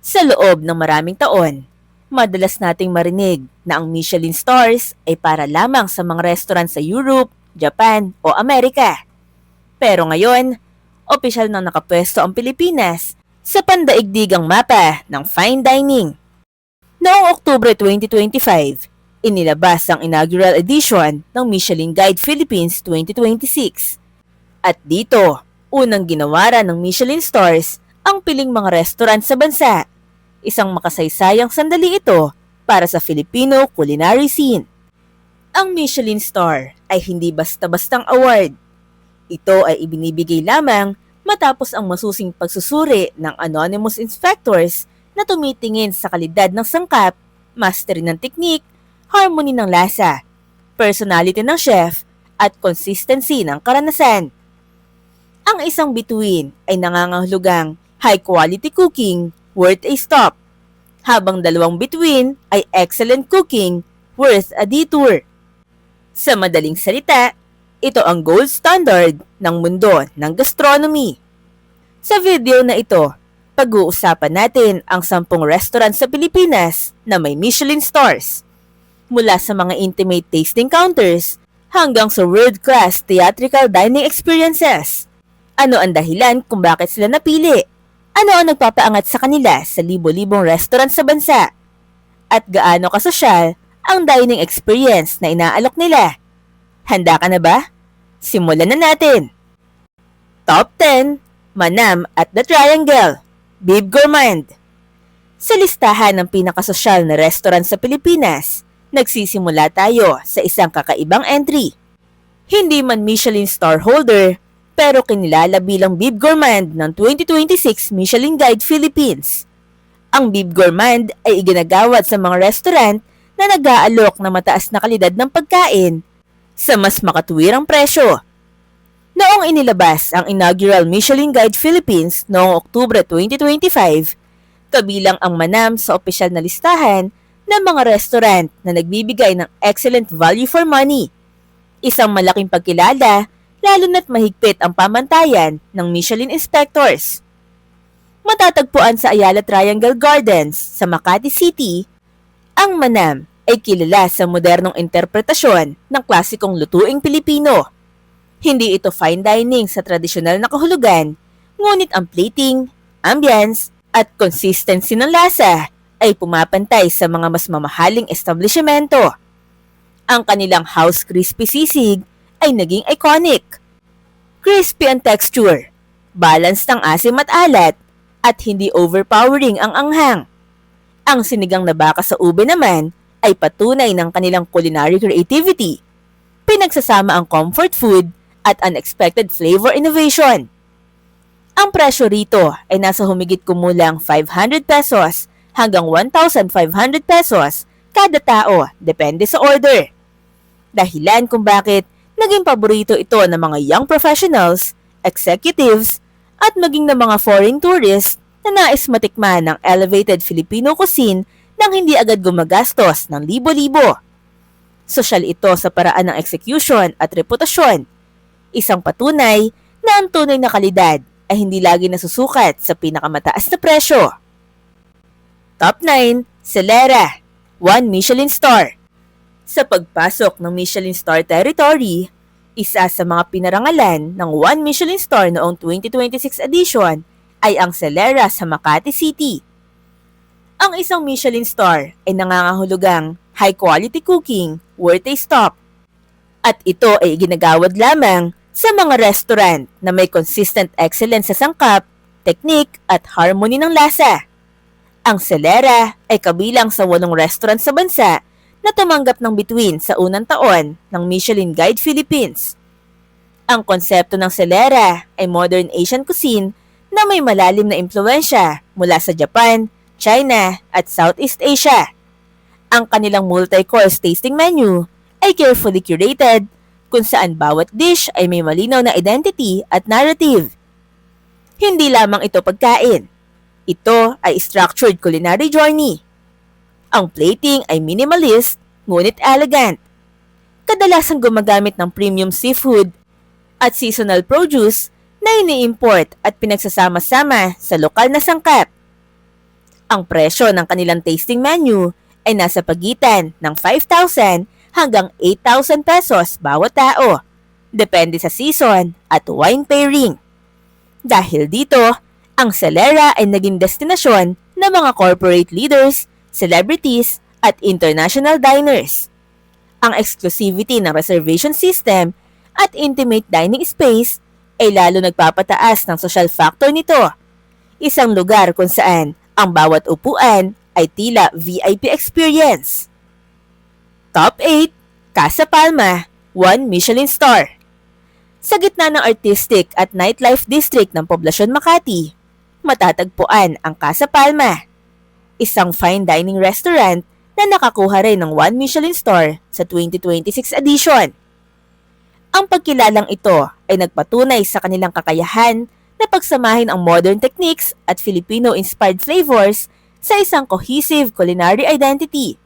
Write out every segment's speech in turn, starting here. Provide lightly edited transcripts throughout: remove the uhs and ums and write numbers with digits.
Sa loob ng maraming taon, madalas nating marinig na ang Michelin stars ay para lamang sa mga restaurant sa Europe, Japan o Amerika. Pero ngayon, opisyal nang nakapwesto ang Pilipinas sa pandaigdigang mapa ng fine dining. Noong Oktubre 2025, inilabas ang inaugural edition ng Michelin Guide Philippines 2026. At dito, unang ginawaran ng Michelin stars ang piling mga restaurant sa bansa. Isang makasaysayang sandali ito para sa Filipino culinary scene. Ang Michelin star ay hindi basta-bastang award. Ito ay ibinibigay lamang matapos ang masusing pagsusuri ng anonymous inspectors na tumitingin sa kalidad ng sangkap, mastery ng teknik, harmony ng lasa, personality ng chef, at consistency ng karanasan. Ang isang bituin ay nangangahulugang high quality cooking worth a stop, habang dalawang bituin ay excellent cooking worth a detour. Sa madaling salita, ito ang gold standard ng mundo ng gastronomy. Sa video na ito, pag-uusapan natin ang 10 restaurant sa Pilipinas na may Michelin stars. Mula sa mga intimate tasting counters hanggang sa world-class theatrical dining experiences. Ano ang dahilan kung bakit sila napili? Ano ang nagpapaangat sa kanila sa libo-libong restaurant sa bansa? At gaano kasosyal ang dining experience na inaalok nila? Handa ka na ba? Simulan na natin! Top 10, Manam at The Triangle, Bib Gourmand. Sa listahan ng pinakasosyal na restaurant sa Pilipinas, nagsisimula tayo sa isang kakaibang entry. Hindi man Michelin star holder, pero kinilala bilang Bib Gourmand ng 2026 Michelin Guide Philippines. Ang Bib Gourmand ay iginagawad sa mga restaurant na nag-aalok na mataas na kalidad ng pagkain sa mas makatuwirang presyo. Noong inilabas ang inaugural Michelin Guide Philippines noong Oktubre 2025, kabilang ang Manam sa opisyal na listahan ng mga restaurant na nagbibigay ng excellent value for money. Isang malaking pagkilala lalo na't mahigpit ang pamantayan ng Michelin inspectors. Matatagpuan sa Ayala Triangle Gardens sa Makati City, ang Manam ay kilala sa modernong interpretasyon ng klasikong lutuing Pilipino. Hindi ito fine dining sa tradisyonal na kahulugan, ngunit ang plating, ambience, at consistency ng lasa ay pumapantay sa mga mas mamahaling establishmento. Ang kanilang house crispy sisig ay naging iconic. Crispy ang texture, balanced ang asim at alat, at hindi overpowering ang anghang. Ang sinigang na baka sa ube naman ay patunay ng kanilang culinary creativity. Pinagsasama ang comfort food at unexpected flavor innovation. Ang presyo rito ay nasa humigit kumulang 500 pesos hanggang 1,500 pesos kada tao, depende sa order. Dahilan kung bakit naging paborito ito ng mga young professionals, executives, at maging ng mga foreign tourists na nais matikman ng elevated Filipino cuisine nang hindi agad gumagastos ng libo-libo. Sosyal ito sa paraan ng execution at reputasyon. Isang patunay na ang tunay na kalidad ay hindi lagi nasusukat sa pinakamataas na presyo. Top 9, Celera, 1 Michelin star. Sa pagpasok ng Michelin star territory, isa sa mga pinarangalan ng 1 Michelin star noong 2026 edition ay ang Celera sa Makati City. Ang isang Michelin star ay nangangahulugang high quality cooking worth a stop. At ito ay ginagawad lamang sa mga restaurant na may consistent excellence sa sangkap, teknik at harmony ng lasa. Ang Celera ay kabilang sa 8 restaurant sa bansa na tumanggap ng bituin sa unang taon ng Michelin Guide Philippines. Ang konsepto ng Celera ay modern Asian cuisine na may malalim na impluensya mula sa Japan, China at Southeast Asia. Ang kanilang multi-course tasting menu ay carefully curated kung saan bawat dish ay may malinaw na identity at narrative. Hindi lamang ito pagkain. Ito ay structured culinary journey. Ang plating ay minimalist, ngunit elegant. Kadalasang gumagamit ng premium seafood at seasonal produce na ini-import at pinagsasama-sama sa lokal na sangkap. Ang presyo ng kanilang tasting menu ay nasa pagitan ng 5,000 hanggang 8,000 pesos bawat tao, depende sa season at wine pairing. Dahil dito, ang Celera ay naging destinasyon ng mga corporate leaders, celebrities, at international diners. Ang exclusivity ng reservation system at intimate dining space ay lalo nagpapataas ng social factor nito. Isang lugar kung saan ang bawat upuan ay tila VIP experience. Top 8, Casa Palma, 1 Michelin star. Sa gitna ng artistic at nightlife district ng poblasyon Makati, matatagpuan ang Casa Palma, isang fine dining restaurant na nakakuha rin ng 1 Michelin star sa 2026 edition. Ang pagkilalang ito ay nagpatunay sa kanilang kakayahan na pagsamahin ang modern techniques at Filipino-inspired flavors sa isang cohesive culinary identity.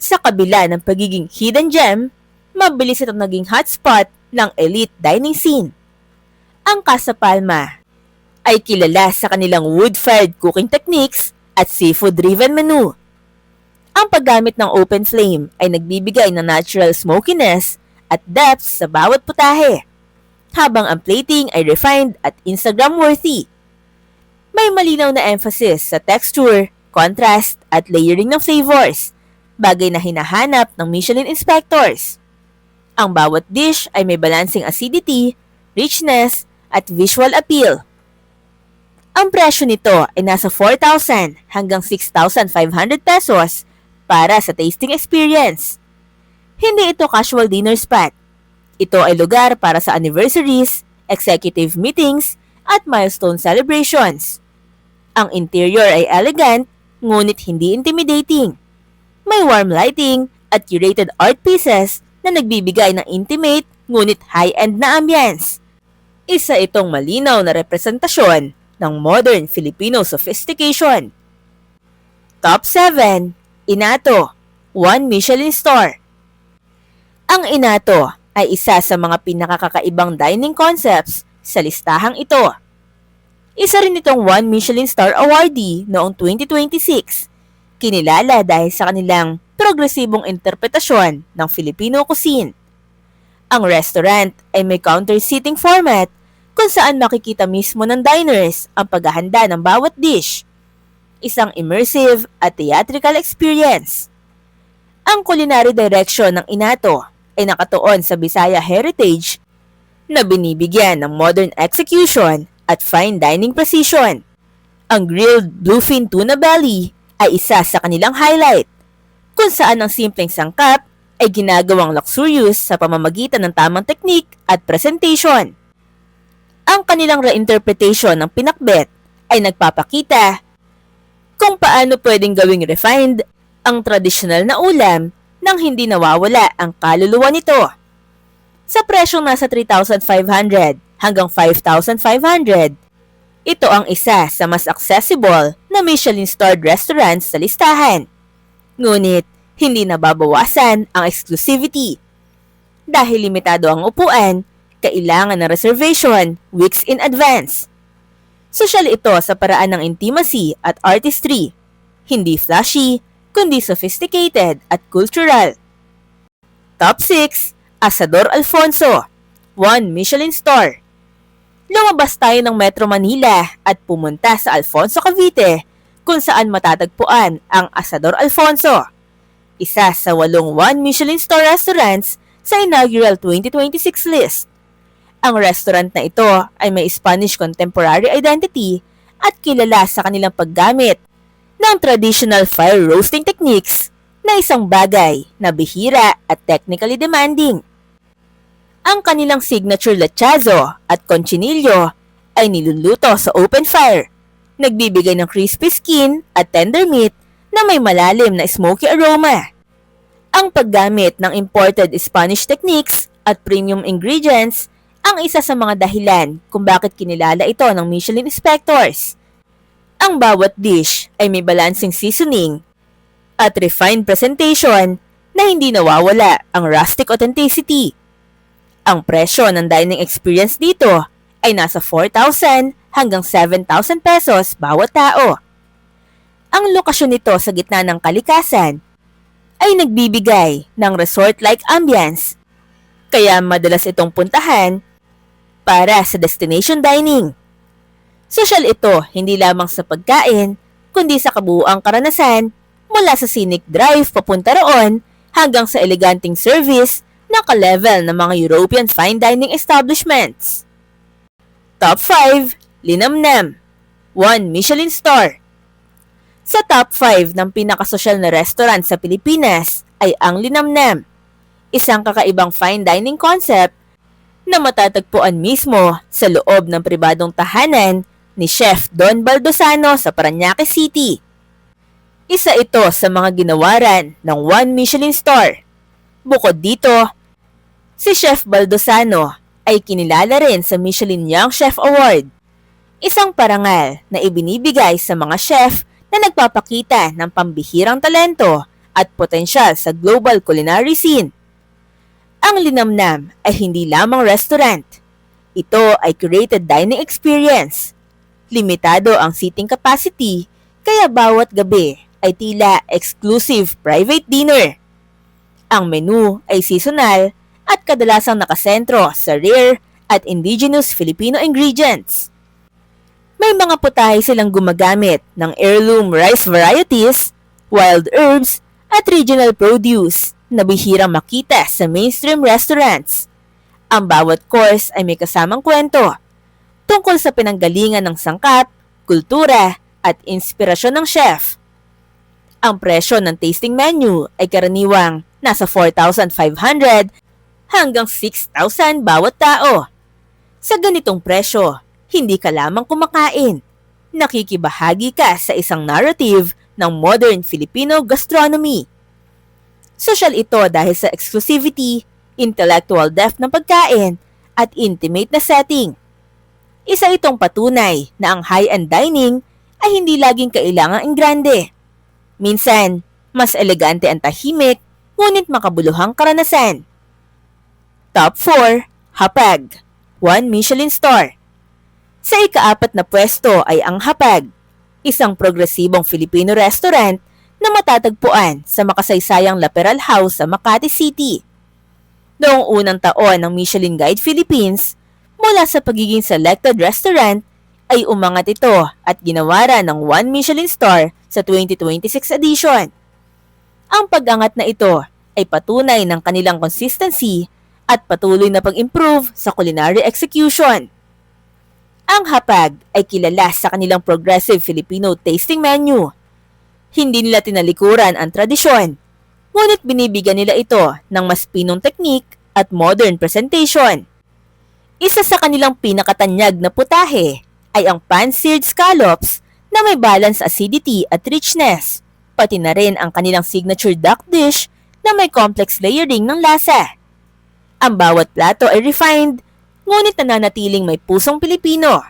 Sa kabila ng pagiging hidden gem, mabilis itong naging hotspot ng elite dining scene. Ang Casa Palma ay kilala sa kanilang wood-fired cooking techniques at seafood-driven menu. Ang paggamit ng open flame ay nagbibigay ng natural smokiness at depth sa bawat putahe, habang ang plating ay refined at Instagram-worthy. May malinaw na emphasis sa texture, contrast at layering ng flavors, bagay na hinahanap ng Michelin inspectors. Ang bawat dish ay may balancing acidity, richness, at visual appeal. Ang presyo nito ay nasa 4,000 hanggang 6,500 pesos para sa tasting experience. Hindi ito casual dinner spot. Ito ay lugar para sa anniversaries, executive meetings, at milestone celebrations. Ang interior ay elegant, ngunit hindi intimidating. May warm lighting at curated art pieces na nagbibigay ng intimate ngunit high-end na ambience. Isa itong malinaw na representasyon ng modern Filipino sophistication. Top 7, Inato, 1 Michelin star. Ang Inato ay isa sa mga pinakakakaibang dining concepts sa listahang ito. Isa rin itong 1 Michelin star awardee noong 2026. Kinilala dahil sa kanilang progresibong interpretasyon ng Filipino cuisine. Ang restaurant ay may counter seating format kung saan makikita mismo ng diners ang paghahanda ng bawat dish. Isang immersive at theatrical experience. Ang culinary direction ng Inato ay nakatuon sa Bisaya heritage na binibigyan ng modern execution at fine dining precision. Ang grilled bluefin tuna belly ay isa sa kanilang highlight, kung saan ang simpleng sangkap ay ginagawang luxurious sa pamamagitan ng tamang teknik at presentation. Ang kanilang reinterpretation ng pinakbet ay nagpapakita kung paano pwedeng gawing refined ang tradisyonal na ulam nang hindi nawawala ang kaluluwa nito. Sa presyong nasa 3,500 hanggang 5,500, ito ang isa sa mas accessible na Michelin-starred restaurants sa listahan. Ngunit, hindi nababawasan ang exclusivity. Dahil limitado ang upuan, kailangan ng reservation weeks in advance. Social ito sa paraan ng intimacy at artistry, hindi flashy, kundi sophisticated at cultural. Top 6, Asador Alfonso, 1 Michelin star. Lumabas tayo ng Metro Manila at pumunta sa Alfonso, Cavite, kung saan matatagpuan ang Asador Alfonso, isa sa 8 1 Michelin star restaurants sa inaugural 2026 list. Ang restaurant na ito ay may Spanish contemporary identity at kilala sa kanilang paggamit ng traditional fire roasting techniques na isang bagay na bihira at technically demanding. Ang kanilang signature lechazo at conchinillo ay niluluto sa open fire, nagbibigay ng crispy skin at tender meat na may malalim na smoky aroma. Ang paggamit ng imported Spanish techniques at premium ingredients ang isa sa mga dahilan kung bakit kinilala ito ng Michelin inspectors. Ang bawat dish ay may balancing seasoning at refined presentation na hindi nawawala ang rustic authenticity. Ang presyo ng dining experience dito ay nasa 4,000 hanggang 7,000 pesos bawat tao. Ang lokasyon nito sa gitna ng kalikasan ay nagbibigay ng resort-like ambience, kaya madalas itong puntahan para sa destination dining. Sosyal ito hindi lamang sa pagkain, kundi sa kabuuang karanasan mula sa scenic drive papunta roon hanggang sa eleganting service na ka-level ng mga European fine dining establishments. Top 5, Linamnam, 1 Michelin star. Sa top 5 ng pinakasosyal na restaurant sa Pilipinas ay ang Linamnam, isang kakaibang fine dining concept na matatagpuan mismo sa loob ng pribadong tahanan ni Chef Don Baldosano sa Parañaque City. Isa ito sa mga ginawaran ng 1 Michelin star. Bukod dito, si Chef Baldosano ay kinilala rin sa Michelin Young Chef Award, isang parangal na ibinibigay sa mga chef na nagpapakita ng pambihirang talento at potensyal sa global culinary scene. Ang Linamnam ay hindi lamang restaurant. Ito ay curated dining experience. Limitado ang seating capacity, kaya bawat gabi ay tila exclusive private dinner. Ang menu ay seasonal at kadalasang nakasentro sa rare at indigenous Filipino ingredients. May mga putahe silang gumagamit ng heirloom rice varieties, wild herbs, at regional produce na bihirang makita sa mainstream restaurants. Ang bawat course ay may kasamang kwento tungkol sa pinanggalingan ng sangkap, kultura, at inspirasyon ng chef. Ang presyo ng tasting menu ay karaniwang nasa 4,500 hanggang 6,000 bawat tao. Sa ganitong presyo, hindi ka lamang kumakain. Nakikibahagi ka sa isang narrative ng modern Filipino gastronomy. Social ito dahil sa exclusivity, intellectual depth ng pagkain, at intimate na setting. Isa itong patunay na ang high-end dining ay hindi laging kailangang engrande. Minsan, mas elegante ang tahimik, ngunit makabuluhang karanasan. Top 4, Hapag, 1 Michelin star. Sa ika-4 na pwesto ay ang Hapag, isang progresibong Filipino restaurant na matatagpuan sa makasaysayang Laperal House sa Makati City. Noong unang taon ng Michelin Guide Philippines, mula sa pagiging selected restaurant, ay umangat ito at ginawaran ng 1 Michelin star sa 2026 edition. Ang pag-angat na ito ay patunay ng kanilang consistency at patuloy na pag-improve sa culinary execution. Ang Hapag ay kilala sa kanilang progressive Filipino tasting menu. Hindi nila tinalikuran ang tradisyon, ngunit binibigyan nila ito ng mas pinong technique at modern presentation. Isa sa kanilang pinakatanyag na putahe ay ang pan-seared scallops na may balance acidity at richness, pati na rin ang kanilang signature duck dish na may complex layering ng lasa. Ang bawat plato ay refined, ngunit nananatiling may pusong Pilipino.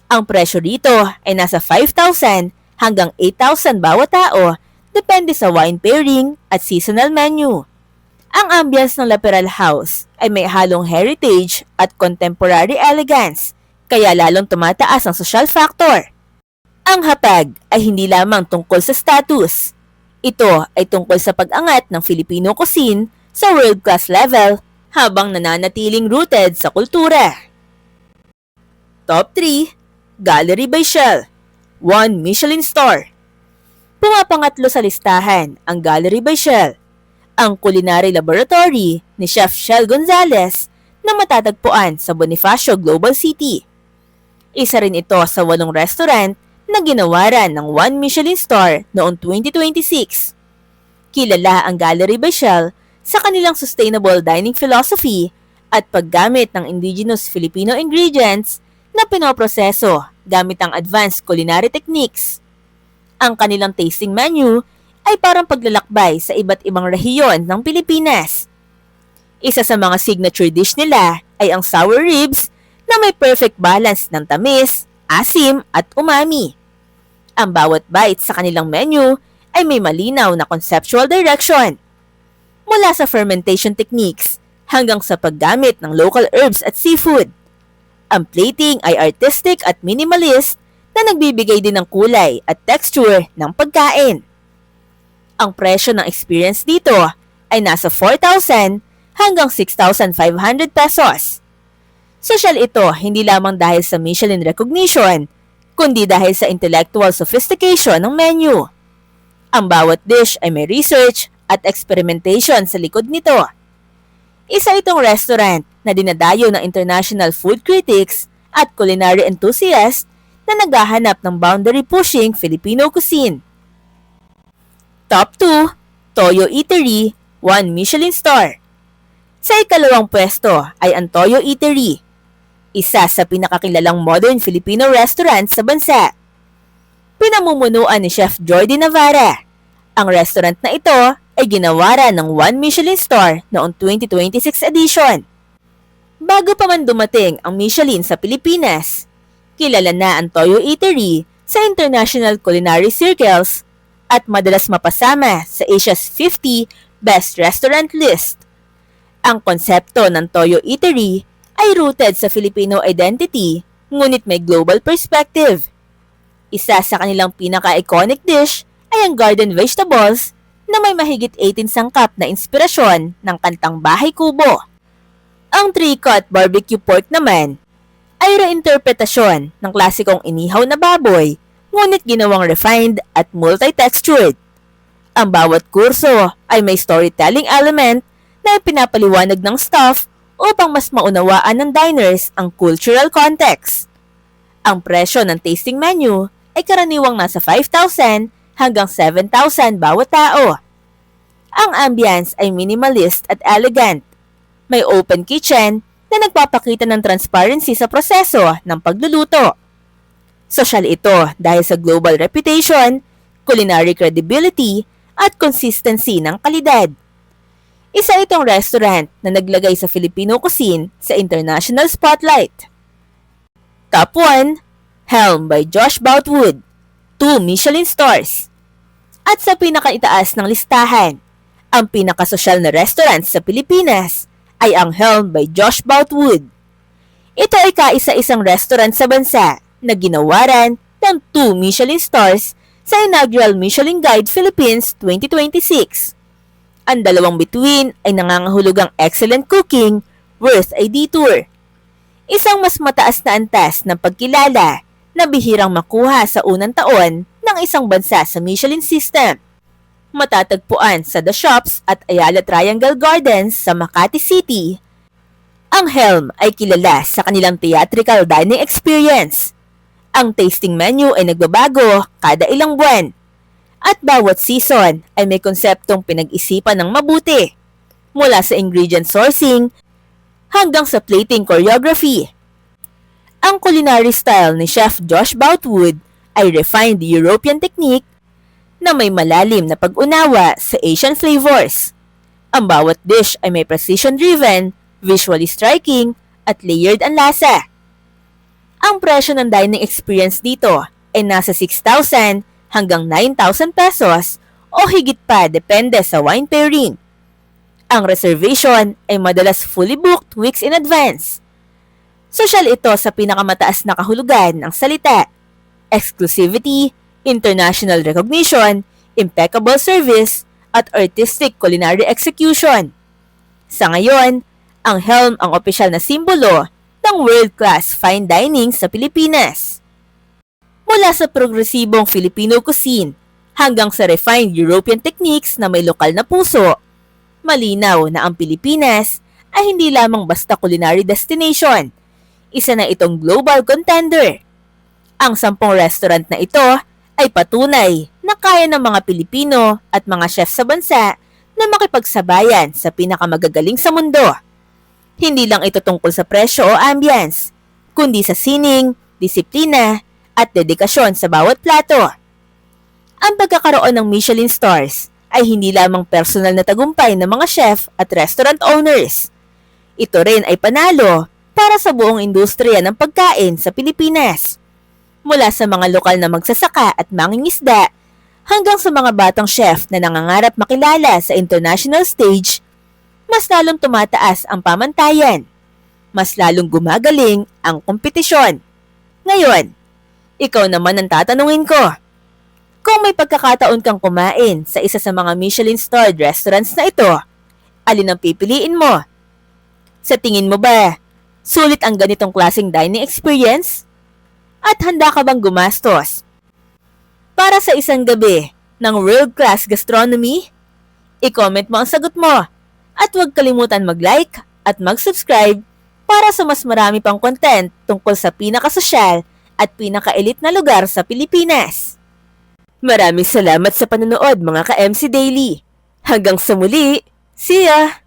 Ang presyo rito ay nasa 5,000 hanggang 8,000 bawat tao, depende sa wine pairing at seasonal menu. Ang ambience ng Laperal House ay may halong heritage at contemporary elegance, kaya lalong tumataas ang social factor. Ang Hapag ay hindi lamang tungkol sa status. Ito ay tungkol sa pag-angat ng Filipino cuisine sa world-class level habang nananatiling rooted sa kultura. Top 3, Gallery by Shell, 1 Michelin star. Pumapangatlo sa listahan ang Gallery by Shell, ang culinary laboratory ni Chef Shell Gonzalez na matatagpuan sa Bonifacio Global City. Isa rin ito sa 8 restaurant na ginawaran ng 1 Michelin star noong 2026. Kilala ang Gallery by Shell sa kanilang sustainable dining philosophy at paggamit ng indigenous Filipino ingredients na pinoproseso gamit ang advanced culinary techniques. Ang kanilang tasting menu ay parang paglalakbay sa iba't ibang rehiyon ng Pilipinas. Isa sa mga signature dish nila ay ang sour ribs na may perfect balance ng tamis, asim at umami. Ang bawat bite sa kanilang menu ay may malinaw na conceptual direction. Mula sa fermentation techniques hanggang sa paggamit ng local herbs at seafood. Ang plating ay artistic at minimalist na nagbibigay din ng kulay at texture ng pagkain. Ang presyo ng experience dito ay nasa 4,000 hanggang 6,500 pesos. Social ito hindi lamang dahil sa Michelin recognition, kundi dahil sa intellectual sophistication ng menu. Ang bawat dish ay may research at experimentation sa likod nito. Isa itong restaurant na dinadayo ng international food critics at culinary enthusiasts na naghahanap ng boundary-pushing Filipino cuisine. Top 2, Toyo Eatery, 1 Michelin star. Sa ikalawang pwesto ay ang Toyo Eatery, isa sa pinakakilalang modern Filipino restaurant sa bansa. Pinamumunuan ni Chef Jordi Navarra. Ang restaurant na ito ay ginawaran ng 1 Michelin star noong 2026 edition. Bago pa man dumating ang Michelin sa Pilipinas, kilala na ang Toyo Eatery sa international culinary circles at madalas mapasama sa Asia's 50 Best Restaurant list. Ang konsepto ng Toyo Eatery ay rooted sa Filipino identity, ngunit may global perspective. Isa sa kanilang pinaka-iconic dish ay ang garden vegetables na may mahigit 18 sangkap na inspirasyon ng kantang Bahay Kubo. Ang three-cut barbecue pork naman ay reinterpretasyon ng klasikong inihaw na baboy, ngunit ginawang refined at multi-textured. Ang bawat kurso ay may storytelling element na pinapaliwanag ng staff upang mas maunawaan ng diners ang cultural context. Ang presyo ng tasting menu ay karaniwang nasa 5,000 hanggang 7,000 bawat tao. Ang ambience ay minimalist at elegant. May open kitchen na nagpapakita ng transparency sa proseso ng pagluluto. Social ito dahil sa global reputation, culinary credibility, at consistency ng kalidad. Isa itong restaurant na naglagay sa Filipino cuisine sa international spotlight. Top 1, Helm by Josh Boutwood, 2 Michelin stars. At sa pinakaitaas ng listahan, ang pinakasosyal na restaurant sa Pilipinas ay ang Helm by Josh Boutwood. Ito ay kaisa-isang restaurant sa bansa na ginawaran ng 2 Michelin stars sa inaugural Michelin Guide Philippines 2026. Ang dalawang bituin ay nangangahulugang excellent cooking worth a detour. Isang mas mataas na antas ng pagkilala na bihirang makuha sa unang taon ng isang bansa sa Michelin system. Matatagpuan sa The Shops at Ayala Triangle Gardens sa Makati City. Ang Helm ay kilala sa kanilang theatrical dining experience. Ang tasting menu ay nagbabago kada ilang buwan. At bawat season ay may konseptong pinag-isipan ng mabuti. Mula sa ingredient sourcing hanggang sa plating choreography. Ang culinary style ni Chef Josh Boutwood ay refined European technique na may malalim na pag-unawa sa Asian flavors. Ang bawat dish ay may precision-driven, visually striking, at layered ang lasa. Ang presyo ng dining experience dito ay nasa 6,000 hanggang 9,000 pesos o higit pa depende sa wine pairing. Ang reservation ay madalas fully booked weeks in advance. Social ito sa pinakamataas na kahulugan ng salita: exclusivity, international recognition, impeccable service, at artistic culinary execution. Sa ngayon, ang Helm ang opisyal na simbolo ng world-class fine dining sa Pilipinas. Mula sa progresibong Filipino cuisine hanggang sa refined European techniques na may lokal na puso, malinaw na ang Pilipinas ay hindi lamang basta culinary destination. Isa na itong global contender. Ang 10 restaurant na ito ay patunay na kaya ng mga Pilipino at mga chef sa bansa na makipagsabayan sa pinakamagagaling sa mundo. Hindi lang ito tungkol sa presyo o ambience, kundi sa sining, disiplina, at dedikasyon sa bawat plato. Ang pagkakaroon ng Michelin stars ay hindi lamang personal na tagumpay ng mga chef at restaurant owners. Ito rin ay panalo para sa buong industriya ng pagkain sa Pilipinas. Mula sa mga lokal na magsasaka at mangingisda hanggang sa mga batang chef na nangangarap makilala sa international stage, mas lalong tumataas ang pamantayan. Mas lalong gumagaling ang kompetisyon. Ngayon, Ikaw naman ang tatanungin ko. Kung may pagkakataon kang kumain sa isa sa mga Michelin-starred restaurants na ito, alin ang pipiliin mo? Sa tingin mo ba, sulit ang ganitong klaseng dining experience? At handa ka bang gumastos para sa isang gabi ng world-class gastronomy? I-comment mo ang sagot mo at huwag kalimutan mag-like at mag-subscribe para sa mas marami pang content tungkol sa pinakasosyal at pinaka-elite na lugar sa Pilipinas. Maraming salamat sa panonood mga ka-MC Daily. Hanggang sa muli, see ya!